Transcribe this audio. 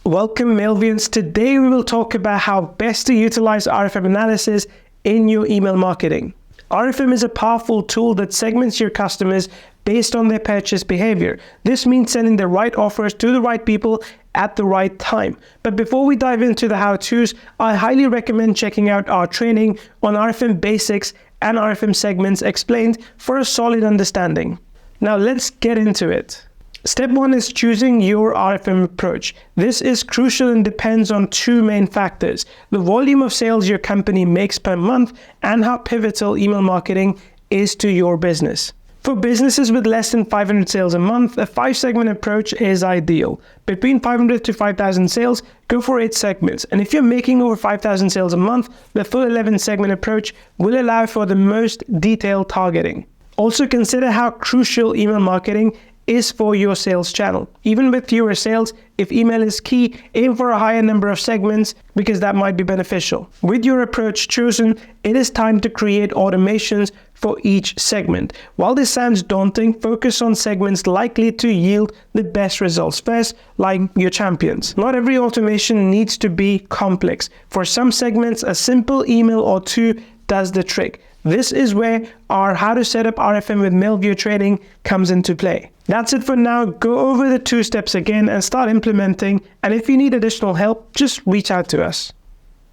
Welcome Mailvians. Today we will talk about how best to utilize RFM analysis in your email marketing. RFM is a powerful tool that segments your customers based on their purchase behavior. This means sending the right offers to the right people at the right time. But before we dive into the how-tos, I highly recommend checking out our training on RFM basics and RFM segments explained for a solid understanding. Now let's get into it. Step 1 is choosing your RFM approach. This is crucial and depends on two main factors: the volume of sales your company makes per month and how pivotal email marketing is to your business. For businesses with less than 500 sales a month, a 5-segment approach is ideal. Between 500 to 5,000 sales, go for 8 segments. And if you're making over 5,000 sales a month, the full 11-segment approach will allow for the most detailed targeting. Also consider how crucial email marketing is for your sales channel. Even with fewer sales, if email is key, aim for a higher number of segments because that might be beneficial. With your approach chosen, it is time to create automations for each segment. While this sounds daunting, focus on segments likely to yield the best results first, like your champions. Not every automation needs to be complex. For some segments, a simple email or two does the trick. This is where our How to Set Up RFM with Mailvio training comes into play. That's it for now. Go over the 2 steps again and start implementing. And if you need additional help, just reach out to us.